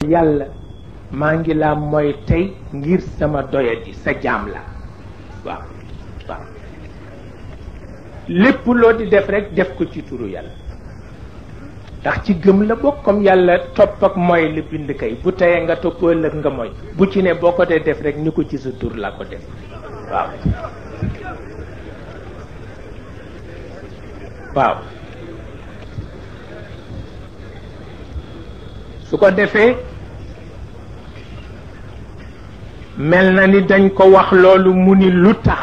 yàlla maa ngi la mooy tey ngir sama doyadi sa jaam la waaw waaw lépp loo di def rek def ko ci turu yàlla ndax ci gëm la bokk comme yàlla topp ak mooy la bind kay bu teyee nga topp ëllëg nga mooy bu ci ne boo ko dee def rek ni ko ci sa tur la ko def waaw waaw su ko defee mel na ni dañ ko wax loolu mu ni lu tax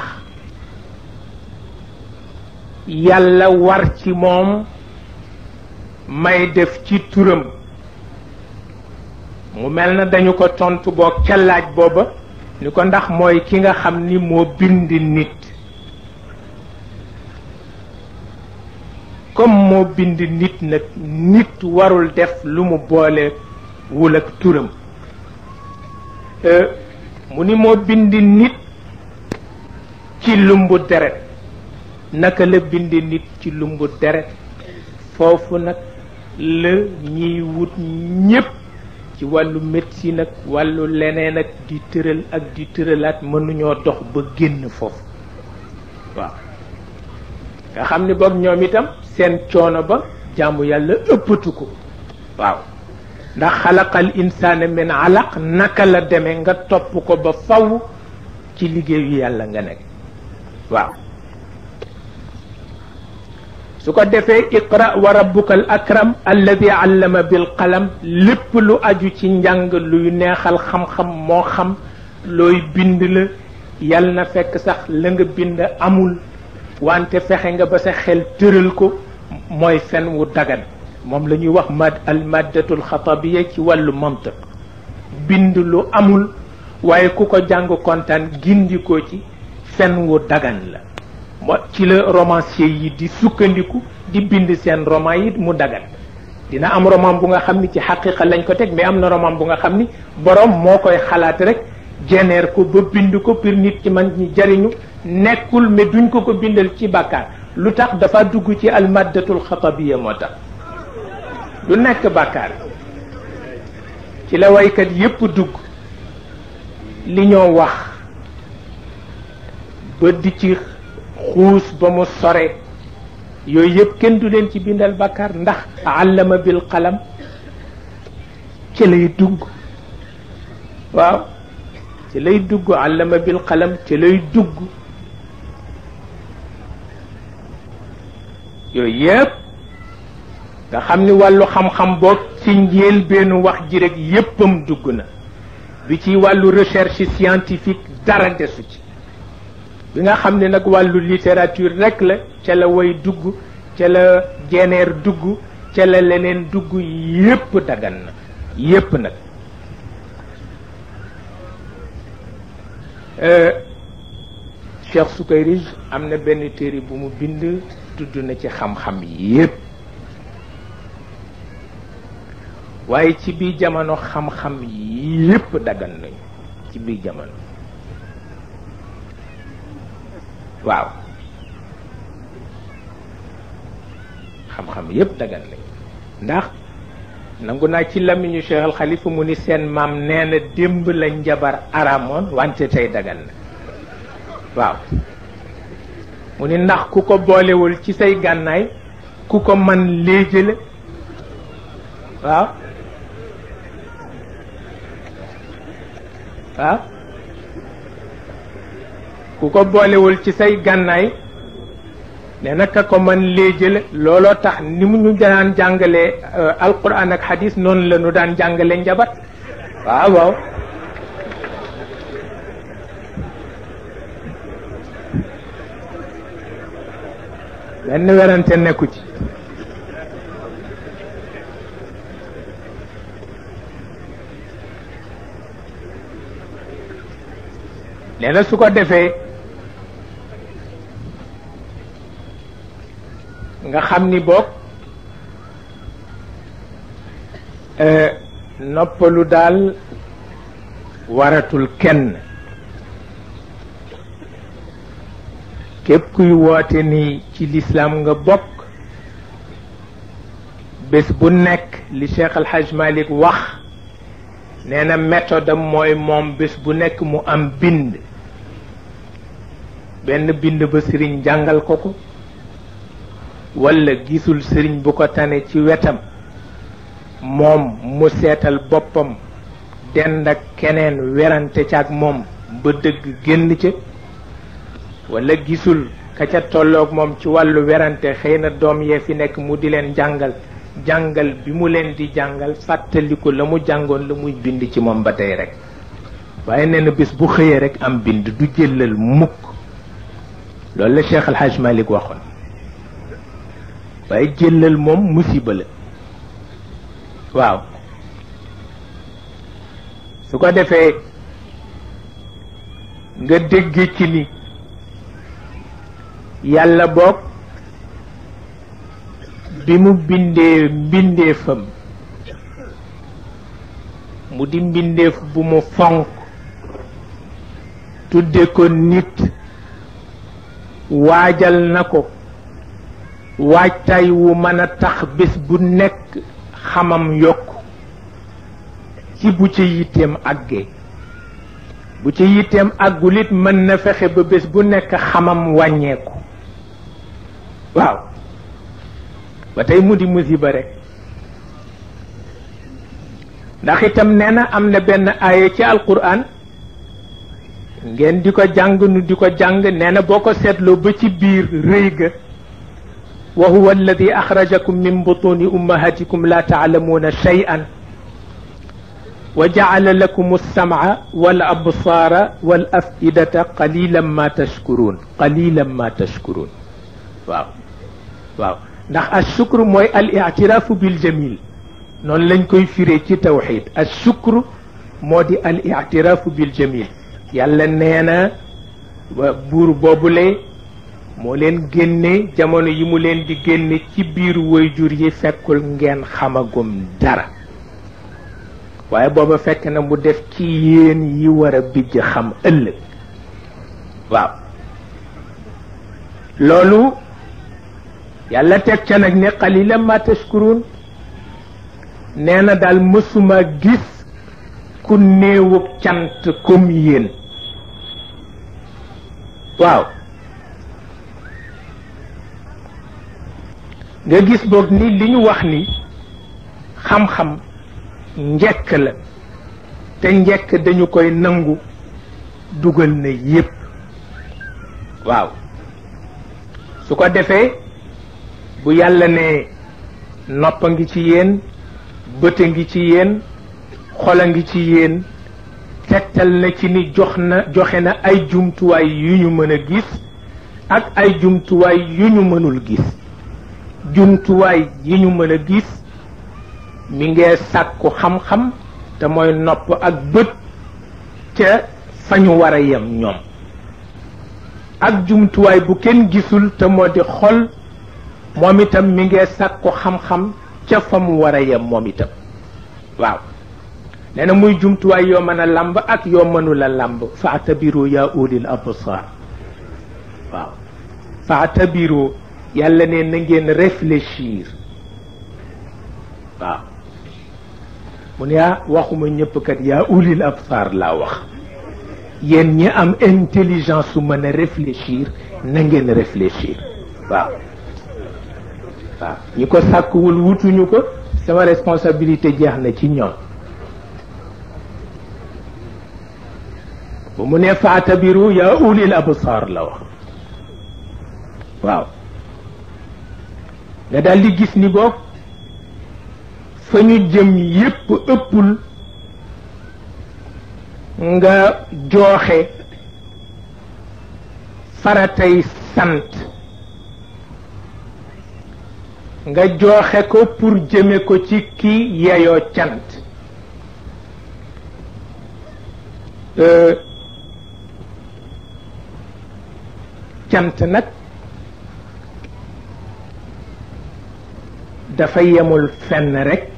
yàlla war ci moom may def ci turam mu mel na dañu ko tontu boog ca laaj booba ni ko ndax mooy ki nga xam ni moo bind nit comme moo bind nit nag nit warul def lu mu boole wul ak turam mu ni moo bind nit ci lumbu deret naka la bind nit ci lumbu deret foofu nag la ñiy wut ñépp ci wàllu médecine ak wàllu leneen ak di tëral ak di tëralaat mënuñoo dox ba génn foofu waaw nga xam ni boog ñoom itam seen coono ba jaamu yàlla ëppatu ko waaw ndax xalaqal insaana min alaq naka la demee nga topp ko ba faw ci liggéeyu yàlla nga nekk waaw su ko defee iqra wa rabbuka al akram alladi allama bil qalam lépp lu aju ci njàng luy neexal xam-xam moo xam looy bind la yàlla na fekk sax la nga bind amul wante fexe nga ba sa xel tëral ko mooy fen wu dagan moom la ñuy wax al maddatul xatabiya ci wàllu mantiq bind lu amul waaye ku ko jàng kontaan gindikoo ci fen wu dagan la moo ci la romancier yi di sukkandiku di bind seen roman yi mu dagan dina am roman bu nga xam ni ci xaqiqa lañ ko teg mais am na roman bu nga xam ni borom moo koy xalaat rek jeneer ko ba bind ko pour nit ci man ñi jariñu nekkul mais duñ ko bindal ci bàkkaar lu tax dafa dugg ci al maddatul xatabiya moo tax du nekk bàkkaar ci la waykat yépp dugg li ñoo wax ba di ci xuus ba mu sore yooyu yëpp kenn du leen ci bindal bàkkaar ndax allama bil qalam ci lay dugg waaw ci lay dugg allama bil qalam ci lay dugg yooyu yëpp nga xam ni wàllu xam-xam boog ci njël benn wax ji rek yéppam dugg na bi ci wàllu recherche scientifique dara desu ci bi nga xam ne nag wàllu littérature rek la ca la way dugg ca la jeneer dugg ca la leneen dugg yépp dagan na yépp nag Cheikh Sukayrij am na benn téere bu mu bind tudd na ci xam-xam yépp waaye ci biir jamono xam-xam yépp dagan nañu ci biir jamono waaw xam-xam yépp dagan nañu ndax nangu naa ci lamiñu Cheikh al Khalifa mu ni seen maam nee na démb la njabar aramoon wante tey dagan na waaw mu ni ndax ku ko boolewul ci say gànnaay ku ko man léejale waaw waaw ku ko boolewul ci say gànnaay ne naka ko man léejale looloo tax ni mu ñu daan jàngalee alquran ak hadis noonu la ñu daan jàngale njabat waaw waaw benn werante nekku ci nee na su ko defee nga xam ni boog noppalu daal waratul kenn képp kuy woote ni ci lislaam nga bokk bés bu nekk li Cheikh Al Hadj Malick wax nee na méthode am mooy moom bés bu nekk mu am bind benn bind ba sëriñ jàngal ko walla gisul sëriñ bu ko tane ci wetam moom mu seetal boppam dend ak keneen werante ca ak moom ba dëgg génn ca walla gisul ka ca tolloog moom ci wàllu werante xëy na doom yee fi nekk mu di leen jàngal bi mu leen di jàngal fàttaliku la mu jàngoon la muy bind ci moom ba tey rek waaye nee na bés bu xëyee rek am bind du jëlal mukk loolu la Cheikh El Hadj Malick waxoon waaye jëlal moom musiba la waaw su ko defee nga dégg ci ni yàlla boog bi mu bindee mbindeefam mu di mbindeef bu mu fonk tudde ko nit waajal na ko waajtaay wu mën a tax bés bu nekk xamam yokk ci bu ci yitteem àggee bu ci yitteem àggul it mën na fexe ba bés bu nekk xamam wàññeeku waaw ba tey mu di musiba rek ndax itam nee na am na benn aaya ci alquran ngeen di ko jàng nu di ko jàng nee na boo ko seetloo ba ci biir rëy ga wa huwa alladi axrajakum min butuni ummahatikum la taalamuuna shay'an wa jacala lakum alsamca wal absaara wal afidata qalilan ma tashkuruun waaw waaw ndax ashukru mooy al ictiraafu bil jamil noonu lañ koy firee ci tawxid ashukru moo di al ictiraafu bil jamil yàlla nee na buur boobule moo leen génne jamono yi mu leen di génne ci biir waajur yi fekkul ngeen xamagum dara waaye booba fekk na mu def ci yéen yi war a bijj xam ëllëg waaw loolu yàlla teg ca nag ne qalilan ma tashkurun nee na daal mësuma gis ku néewug cant comme yéen waaw nga gis boog ni li ñu wax ni xam-xam njekk la te njekk dañu koy nangu dugal na yépp waaw su ko defee bu yàlla ne noppa ngi ci yéen bët a ngi ci yéen xol a ngi ci yéen tegtal na ci ni joxe na ay jumtuwaay yu ñu mën a gis ak ay jumtuwaay yu ñu mënul gis jumtuwaay yi ñu mën a gis mi ngee sàkku xam-xam te mooy nopp ak bët ca fa ñu war a yem ñoom ak jumtuwaay bu kenn gisul te moo di xol moom itam mi ngee sàkku xam-xam ca fa mu war a yem moom itam waaw nee na muy jumtuwaay yoo mën a làmb ak yoo mënul a làmb faatabiru yaa ulil absar waaw faatabiru yàlla ne na ngeen réfléchir waaw mu ne waxuma ñëpp kat yaa ulil absar laa wax yéen ñi am intelligence su mën a réfléchir na ngeen réfléchir waaw waaw ñi ko sàkkuwul wutuñu ko sama responsabilité jeex na ci ñoom bu mu ne faatabiru yaa ulil absar la wax waaw nga daal di gis ni boog fa ñu jëm yépp ëppul nga jooxe faratay sant nga jooxe ko pour jëme ko ci ki yeyoo cant cant nag dafa yemul fenn rek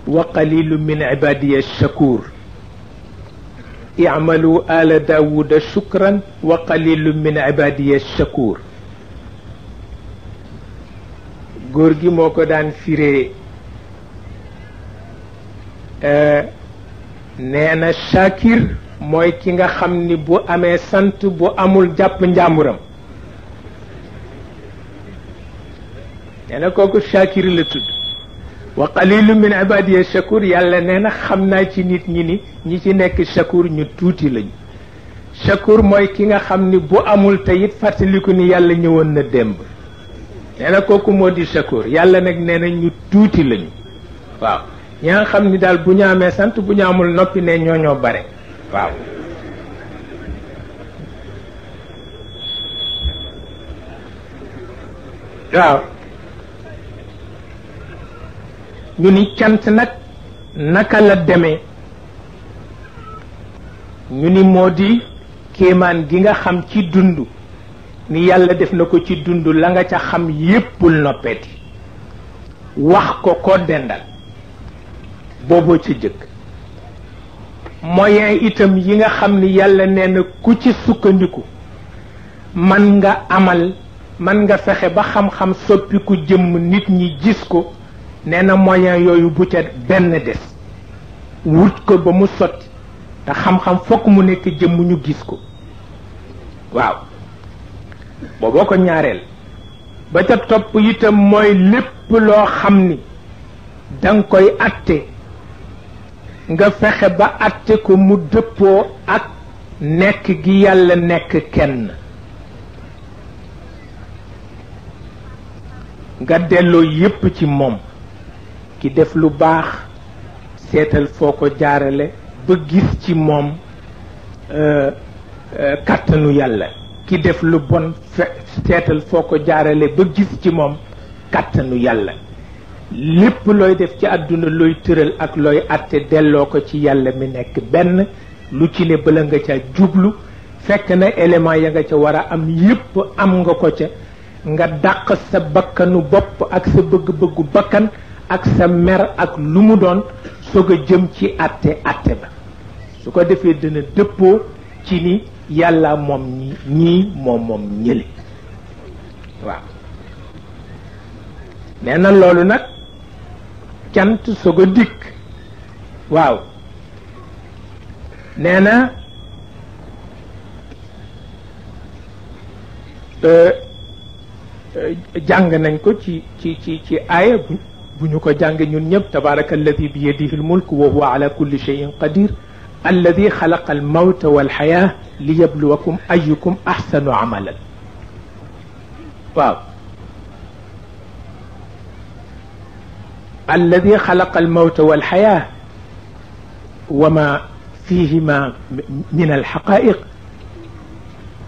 wa qalilu min ibadiya shakur i'malu ala dawuda shukran wa qalilu min ibadiya shakur góor gi moo ko daan firee nee na shakir mooy ki nga xam ni bu amee sant bu amul jàpp njàmburam nee na kooku shakir la tudd wa qalilu min ibadiya shakur yàlla nee na xam naa ci nit ñi ni ñi ci nekk shakur ñu tuuti lañu shakur mooy ki nga xam ni bu amul te it fàttaliku ni yàlla ñëwoon na démb nee na kooku moo di shakur yàlla nag nee na ñu tuuti lañu waaw ñi nga xam ni daal bu ñu amee sant bu ñu amul noppi ne ñoo bare waaw waaw ñu ni cant nag naka la demee ñu ni moo di kéemaan gi nga xam ci dund ni yàlla def na ko ci dund la nga ca xam yéppul noppeeti wax ko ko dendal booboo ca jëkk moyen itam yi nga xam ni yàlla nee na ku ci sukkandiku man nga fexe ba xam-xam soppiku jëmm nit ñi gis ko nee na moyen yooyu bu ca benn des wut ko ba mu sotti te xam-xam fokk mu nekk jëmm ñu gis ko waaw booboo ko ñaareel ba ca topp itam mooy lépp loo xam ni danga koy atte nga fexe ba atte ko mu dëppoo ak nekk gi yàlla nekk kenn nga delloo yépp ci moom ki def lu baax seetal foo ko jaarale ba gis ci moom kàttanu yàlla ki def lu bon seetal foo ko jaarale ba gis ci moom kàttanu yàlla lépp looy def ci àdduna looy tëral ak looy atte delloo ko ci yàlla mi nekk benn lu ci ne bala nga ca jublu fekk na élément ya nga ca war a am yépp am nga ko ca nga dàq sa bakkanu bopp ak sa bëgg-bëggu bakkan ak sa mer ak lu mu doon soog a jëm ci atte ba su ko defee dina dëppoo ci ni yàlla moom ñii moom ñële waaw nee na loolu nag cant soog a dikk waaw nee na jàng nañ ko ci aaya bu ñu ko jàng ñun ñëpp tabaraka alladi bi yadihi almulk wa huwa ala kulli shay'in qadir alladi xalaqa almawta walxayaa liyabluwakum ayukum axsanu amalan waaw alladi xalaqa almawta walxayaa wa ma fihima min alxaqaiq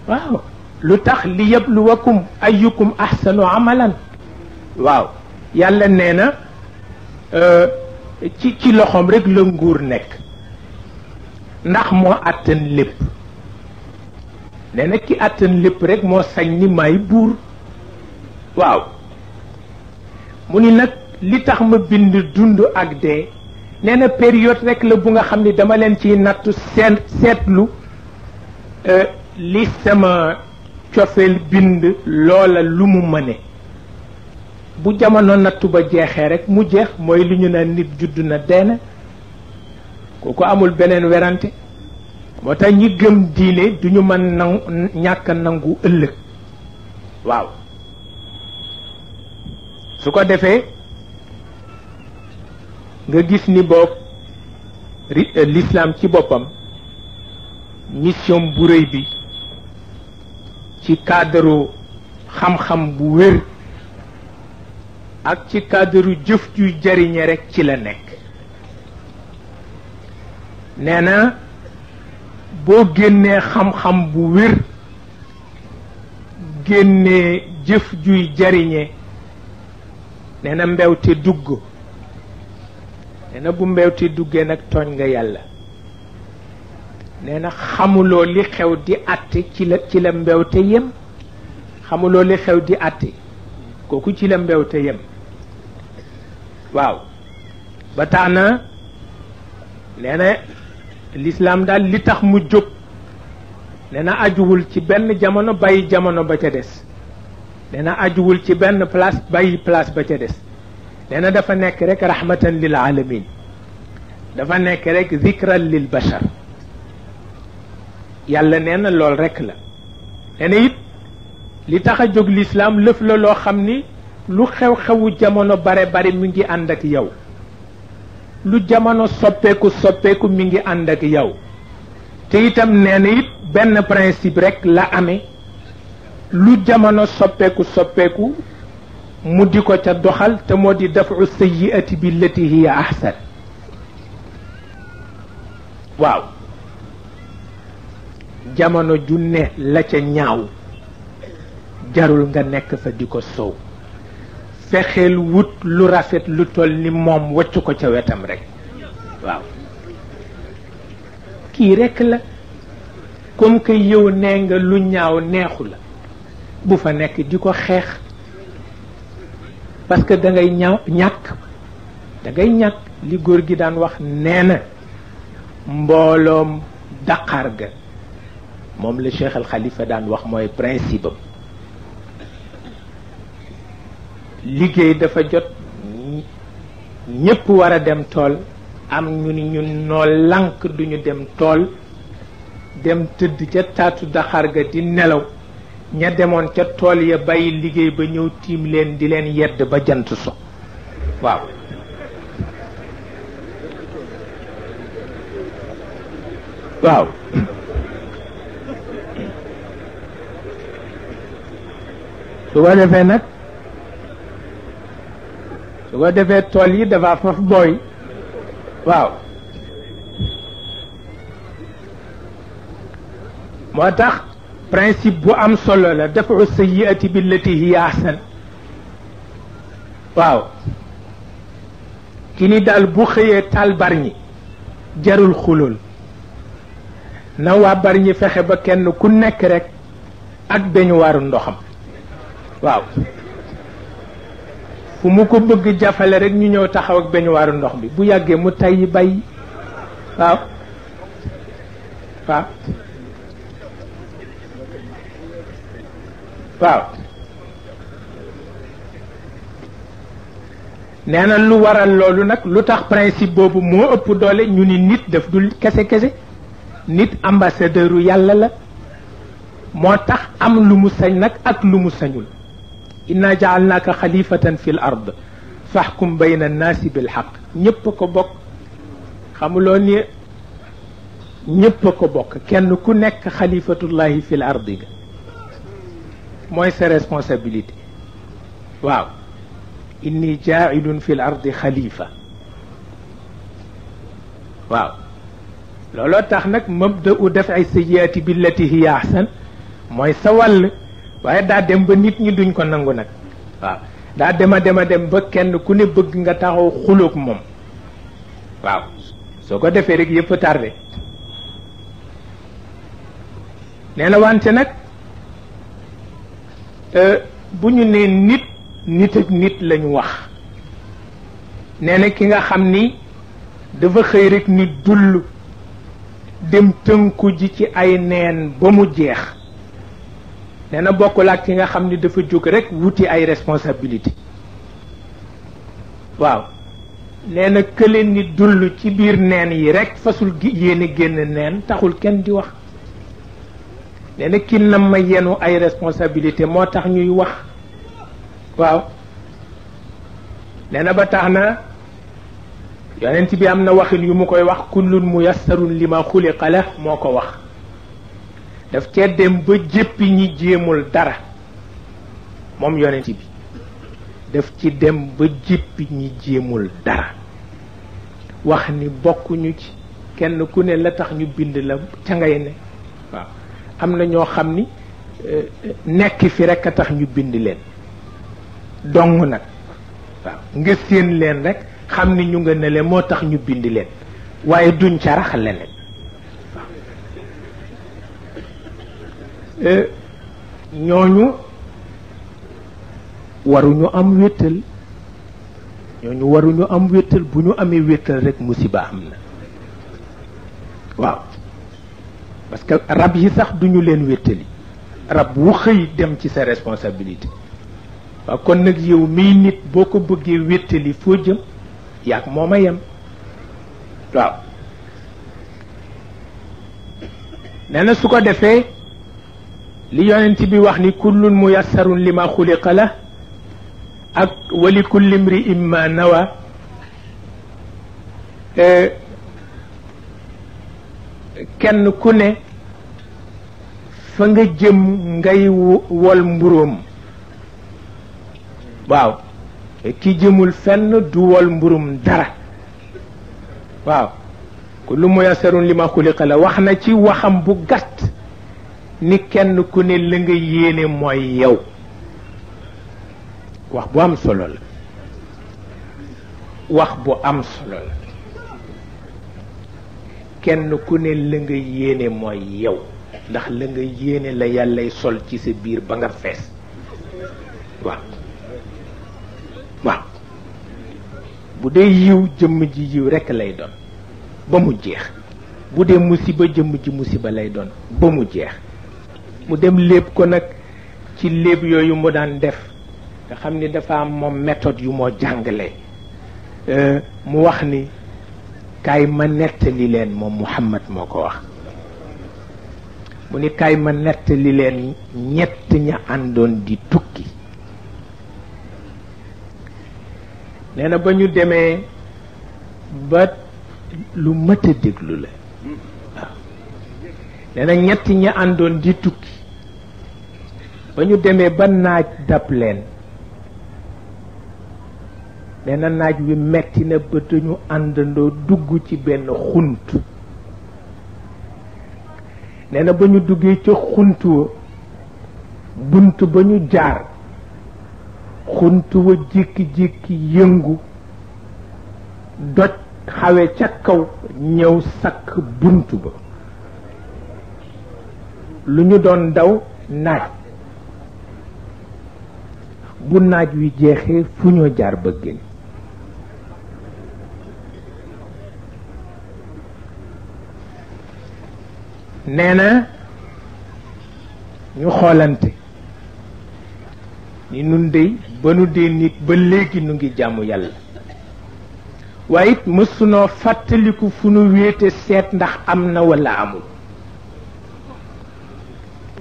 waaw lu tax li yabluwakum ayukum ahsanu amalan waaw yàlla nee na ci loxoom rek la nguur nekk ndax moo àttan lépp nee na ki àttan lépp rek moo sañ ni may buur waaw mu ni nag li tax ma bind dund ak dee nee na période rek la bu nga xam ni dama leen ciy nattu seetlu li sama cofeel bind loola lu mu mëne bu jamono nattu ba jeexee rek mu jeex mooy li ñu naan nit judd na deena kooku amul beneen werante moo tax ñi gëm diine duñu mën ñàkk nangu ëllëg waaw su ko defee nga gis ni boobu l'islam ci boppam mission bu rëy bi ci cadre xam-xam bu wér ak ci cadre jëf juy jariñe rek ci la nekk nee na boo génnee xam-xam bu wér génnee jëf juy jariñe nee na mbewte dugg nee na bu mbewte duggee nag tooñ nga yàlla nee na xamuloo li xew di àtte ci la mbewte yem xamuloo li xew di àtte kooku ci la mbewte yem waaw ba tax na nee na l'islam daal li tax mu jóg nee na ajuwul ci benn jamono bàyyi jamono ba ca des nee na ajuwul ci benn place bàyyi place ba ca des nee na dafa nekk rek rahmatan lil alamin dafa nekk rek zikran lil bashar yàlla nee na lool rek la nee na it li tax a jóg lislaam lëf la loo xam ni lu xew-xewu jamono bare bare mi ngi ànd ak yow lu jamono soppeeku soppeeku mi ngi ànd ak yow te itam nee na it benn principe rek la amee lu jamono soppeeku soppeeku mu di ko ca doxal te moo di dafu sayyi'ati billati hiya ahsan waaw jamono ju ne la ca ñaaw jarul nga nekk fa di ko sow fexeel wut lu rafet lu toll ni moom waccu ko ca wetam rek waaw kii rek la comme que yow nee nga lu ñaaw neexu la bu fa nekk di ko xeex parce que da ngay ñàkk li góor gi daan wax nee na mbooloom daqaar ga moom la Cheikh al Khalifa daan wax mooy principe am liggéey dafa jot ñépp war a dem tool am ñu ni ñun noo lànk duñu dem tool dem tëdd ca taatu daqaar ga di nelaw ña demoon ca tool ya bàyyi liggéey ba ñëw tiim leen di leen yedd ba jant so waaw waaw su ko defee tool yi dafa faf booy waaw moo tax principe bu am solo la dafu sayyi'ati billati hiya ahsan waaw ki ni daal bu xëyee taal barñi jarul xulul na waa barñi fexe ba kenn ku nekk rek ak beñu waaru ndoxam waaw fu mu ko bëgg jafale rek ñu ñëw taxaw ak beñu waaru ndox bi bu yàggee mu tayyi bay waaw waaw waaw nee na lu waral loolu nag lu tax principe boobu moo ëpp doole ñu ni nit daf dul kese nit ambassadeuru yàlla la moo tax am lu mu sañ nag ak lu mu sañul inna jaalnaaka xalifatan fi l ard faxkum bayna annaasi bilxaq ñépp a ko bokk xamuloo ni ñépp a ko bokk kenn ku nekk xalifatullahi fi l ardi ga mooy sa responsabilité waaw inni jaailun fi l ardi xalifa waaw looloo tax nag mabda'u daf'i sayyi'ati billati hiya ahsan mooy sa wàll waaye daa dem ba nit ñi duñ ko nangu nag waaw daa dem ba kenn ku ne bëgg nga taxaw xuloog moom waaw soo ko defee rek yëpp tardé nee na wante nag bu ñu nee nit ak nit lañu wax nee na ki nga xam ni dafa xëy rek ni dull dem tënku ji ci ay neen ba mu jeex nee na bokkul ak ki nga xam ni dafa jóg rek wuti ay responsabilité waaw nee na kële ni dull ci biir neen yi rek fasul yéene génn neen taxul kenn di wax nee na ki nam ma yenu ay responsabilité moo tax ñuy wax waaw nee na ba tax na yonent bi am na waxin yu mu koy wax kullun muyassarun lima xuliqa la moo ko wax daf cee dem ba jéppi ñi jéemul dara moom yonent bi daf ci dem ba jéppi ñi jéemul dara wax ni bokkuñu ci kenn ku ne la tax ñu bind la ca ngay ne waaw am na ñoo xam ni nekk fi rek a tax ñu bind leen dong nag waaw nga séen leen rek xam ni ñu nga ne leen moo tax ñu bind leen waaye duñ ca rax leneen waaw ñooñu waruñu am wéttal bu ñu amee wéttal rek musiba am na waaw parce que rab yi sax duñu leen wéttali rab wu xëy dem ci sa responsabilité waaw kon nag yow miy nit boo ko bëggee wéttali foo jëm yaag mooma yem waaw nee na su ko defee li yonent bi wax ni kullun muyassarun lima xuliqa la ak wali kulli imri'in ma nawa kenn ku ne fa nga jëm ngay wol mburóom waaw ki jëmul fenn du wol mburum dara waaw kullu muyassarun lima xuliqa la wax na ci waxam bu gàtt ni kenn ku ne la nga yéene mooy yow wax bu am solo la wax bu am solo la kenn ku ne la nga yéene mooy yow ndax la nga yéene la yàllay sol ci sa biir ba nga fees waaw waaw bu dee yiw jëmm ji yiw rekk lay doon ba mu jeex bu dee musiba jëmm ji musiba lay doon ba mu jeex mu dem lépp ko nag ci léeb yooyu mu daan def nga xam ni dafa am moom méthode yu moo jàngale mu wax ni kaay ma nettali leen moom Muhammad moo ko wax mu ni kaay ma nettali leen ñett ña àndoon di tukki nee na ba ñu demee ba lu mat a déglu la waaw nee na ñett ña àndoon di tukki ba ñu demee ba naaj dab leen nee na naaj wi metti na ba dañu àndandoo dugg ci benn xunt nee na ba ñu duggee ca xunt wa bunt ba ñu jaar xunt wa jékki-jékki yëngu doj xawe ca kaw ñëw sakk bunt ba lu ñu doon daw naaj bu naaj wi jeexee fu ñoo jaar ba génn nee na ñu xoolante ni nun dey ba nu dee nit ba léegi nu ngi jàmm yàlla waaye it mësunoo fàttaliku fu nu wéete seet ndax am na walla amul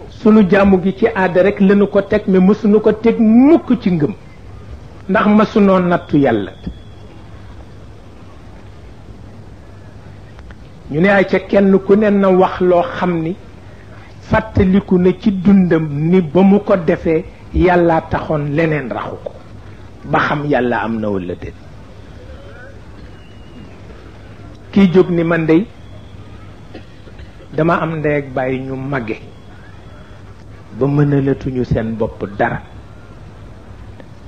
sunu jàmm gi ci aada rekk lañu ko teg mais mësunu ko teg mukk ci ngëm ndax mësunoo nattu yàlla ñu ne ay ca kenn ku ne na wax loo xam ni fàttaliku na ci dundam ni ba mu ko defee yàlla taxoon leneen raxu ko ba xam yàlla am na walla déet kii jóg ni man dey dama am ndey ak bàyyi ñu màgge ba mënalatuñu seen bopp dara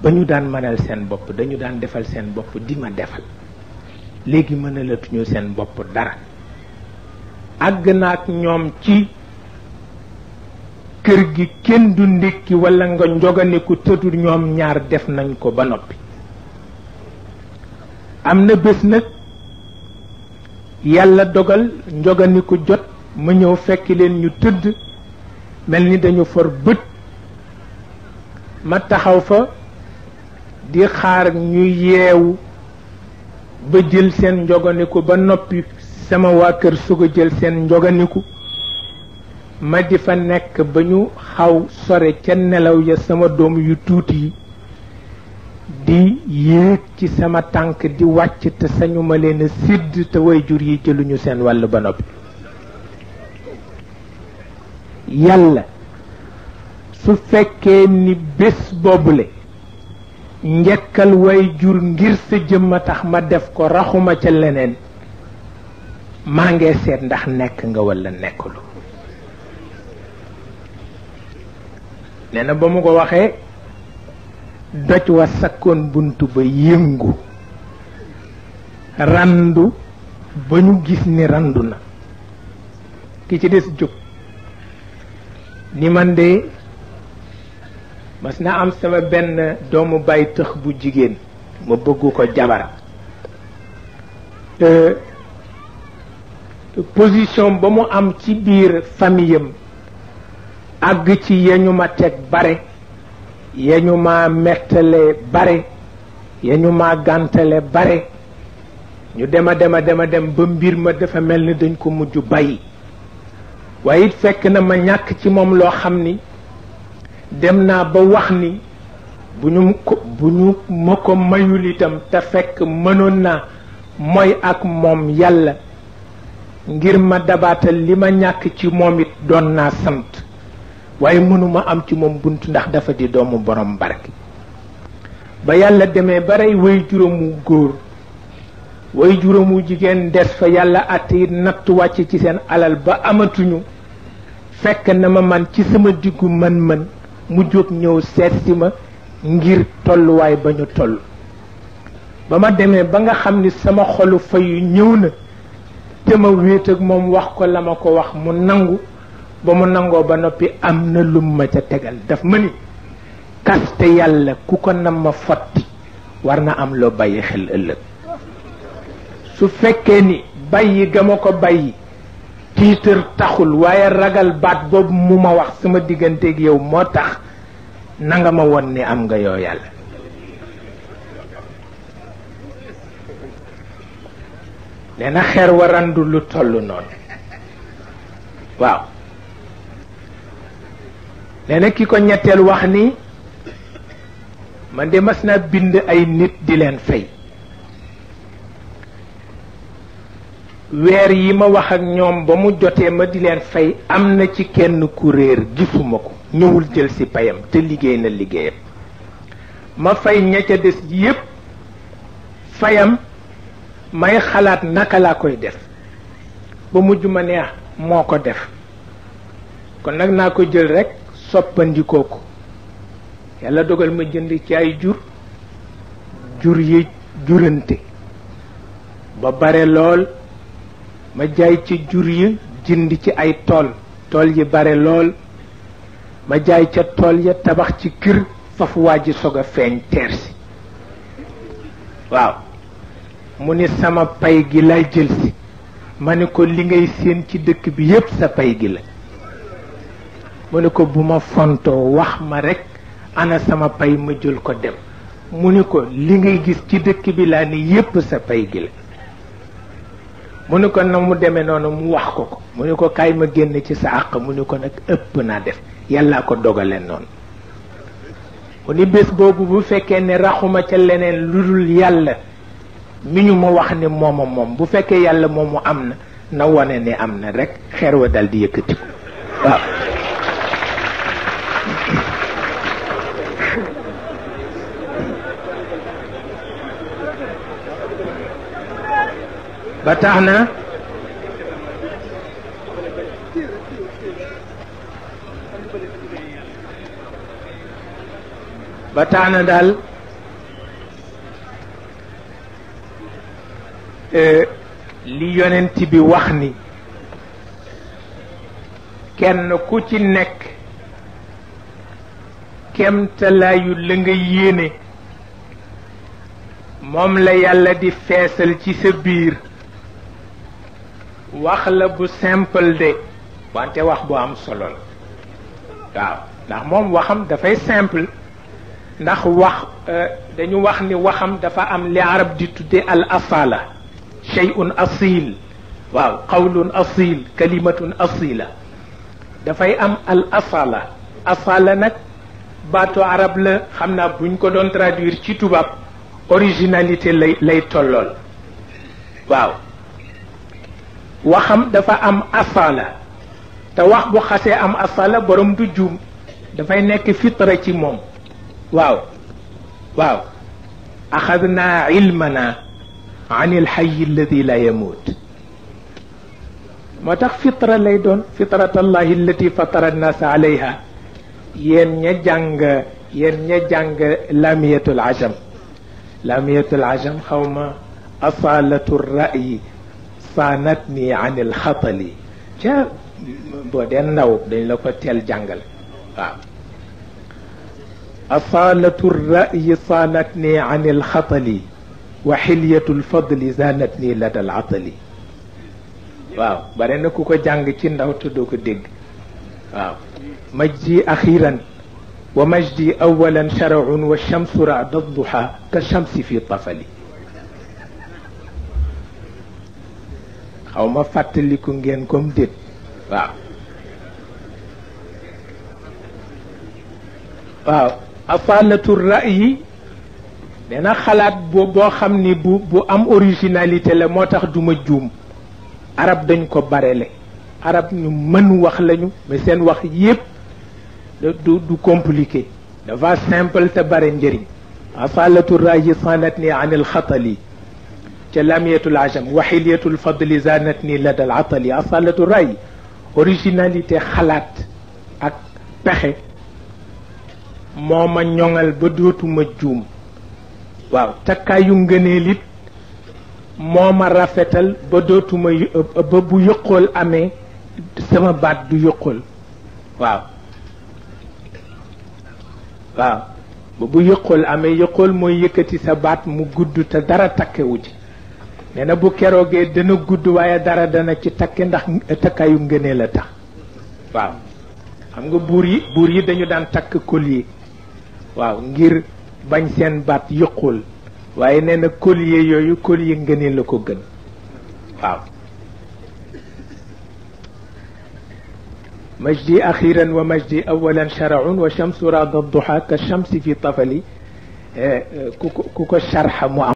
ba ñu daan mënal seen bopp dañu daan defal seen bopp di ma defal léegi mënalatuñu seen bopp dara àgg na ak ñoom ci kër gi kenn du ndékki walla nga njoganiku tëddul ñoom ñaar def nañ ko ba noppi am na bés nag yàlla dogal njoganiku jot ma ñëw fekk leen ñu tëdd mel ni dañu for bët ma taxaw fa di xaar ñu yeewu ba jël seen njoganiku ba noppi sama waa kër soog a jël seen njoganiku ma di fa nekk ba ñu xaw sore ca nelaw ya sama doom yu tuuti yi di yéeg ci sama tànk di wàcc te sañu ma leen a sédd te way jur yi jëluñu seen wàll ba noppi yàlla su fekkee ni bés boobule njekkal way jur ngir sa jëmma tax ma def ko raxuma ca leneen maa ngee seet ndax nekk nga walla nekkulu nee na ba mu ko waxee doj wa sakkoon bunt ba yëngu randu ba ñu gis ni randu na ki ci des jóg ni man de mas na am sama benn doomu bay tëx bu jigéen ma bëggu ko jabar position ba mu am ci biir famiyam àgg ci yeñu ma teg bare yeñu ma mettale bare yeñu ma gàntale bare ñu dema dem ba mbir ma dafa mel ni dañ ko mujj bàyyi waaye it fekk na ma ñàkk ci moom loo xam ni dem naa ba wax ni bu ñu ma ko mayul itam te fekk mënoon naa mooy ak moom yàlla ngir ma dabaatal li ma ñàkk ci moom it doon naa sant waaye mënuma am ci moom bunt ndax dafa di doomu borom barke ba yàlla demee ba rey way juróomu góor way juróomu jigéen des fa yàlla àtte it natt wàcc ci seen alal ba amatuñu fekk na ma man ci sama diggu mën-mën mu jóg ñëw seet si ma ngir tolluwaay ba ñu toll ba ma demee ba nga xam ni sama xolu fayu ñëw na te ma wéet ak moom wax ko la ma ko wax mu nangu ba mu nangoo ba noppi am na lum ma ca tegal daf ma ni kaste yàlla ku ko nam ma fotti war na am loo bàyyi xel ëllëg su fekkee ni bàyyi ga ma ko bàyyi tiitër taxul waaye ragal baat boobu mu ma wax sama digganteeg yow moo tax nanga ma won ni am nga yoo yàlla nee na xeer warandu lu toll noonu waaw nee na ki ko ñetteel wax ni man de mas naa bind ay nit di leen fay weer yi ma wax ak ñoom ba mu jotee ma di leen fay am na ci kenn ku réer gisuma ko ñëwul jël si payam te liggéey na liggéeyam ma fay ña ca des yépp fayam may xalaat naka laa koy def ba mujj ma neex moo ko def kon nag naa ko jël rekk soppandikoo ko yàlla dogal ma jënd ci ay jur yi jurante ba bare lool ma jaay ci jur yi jënd ci ay tool yi bare lool ma jaay ca tool ya tabax ci kër fafu waa ji sog a feeñ teer si waaw mu ni sama pay gi lay jël si ma ni ko li ngay séen ci dëkk bi yépp sa pay gi la mu ni ko bu ma fontoo wax ma rekk ana sama pay ma jël ko dem mu ni ko li ngay gis ci dëkk bi laa ni yépp sa pay gi la mu ni ko na mu demee noonu mu wax ko mu ni ko kaay ma génn ci sa àq mu ni ko nag ëpp naa def yàllaa ko dogale noonu mu ni bés boobu bu fekkee ne raxuma ca leneen lu dul yàlla mi ñu ma wax ne mooma moom bu fekkee yàlla moomu am na wone ne am na rekk xeer wa dal di yëkkati ko waaw ba tax na daal li yonent bi wax ni kenn ku ci nekk kemtalaayu la nga yéene moom la yàlla di feesal ci sa biir wax la bu simple de wante wax bu am solo la waaw ndax moom waxam dafay simple ndax wax dañu wax ni waxam dafa am li arab di tudde al asala shay'un asil waaw qawlun asil kalimatun asila dafay am al asala nag baatu arab la xam naa buñ ko doon traduire ci tubaab originalité lay tollool waaw waxam dafa am asala te wax bu xasee am asala borom du juum dafay nekk fitra ci moom waaw axadna ilmana an ilxayi alladi la yamut moo tax fitra lay doon fitrat allahi allati fatara annasa alayha yéen ña jàng lamiyatul ajam xawma asalatu ra'yi saanatni an ilxatali ca boo dee ndaw dañ la ko teel jàngal waaw asalatu ra'yi saanatni an ilxatali wa xilyatu lfadli zaanatni lada alatali waaw bare na ku ko jàng ci ndaw te doo ko dégg waaw majdi axiran wa majdi awalan shar'un wa shamsu ra'da duha ka shamsi fi tafali xaw ma fàttaliku ngeen comme déet waaw waaw afalatu ra'yi nee na xalaat boo xam ni bu am originalité la moo tax duma juum arab dañ ko barele arab ñu mën wax lañu mais seen wax yépp du compliqué dafa simple te bare njëriñ afalatu ra'yi sanatni an alxatali ca lamiyatul ajam waxiliyatul fadli zanatni lada al atali afalatu ra'yi originalité xalaat ak pexe moo ma ñoŋal ba dootuma juum waaw takkaayu ngëneel it moo ma rafetal ba dootuma ba bu yëqool amee sama baat du yëqool waaw waaw ba bu yëqool amee yëqool mooy yëkkati sa baat mu gudd te dara takkewu ci nee na bu keroogee dana gudd waaye dara dana ci takke ndax takkaayu ngëneel a tax waaw xam nga buur yi dañu daan takk collier waaw ngir bañ seen baat yëqul waaye nee na collier yooyu collier ngëneel la ko gën waaw majdi axiran wa majdi awalan sharaun wa shamsu rada duha ka shamsi fi tafali ku ko sharxa mu am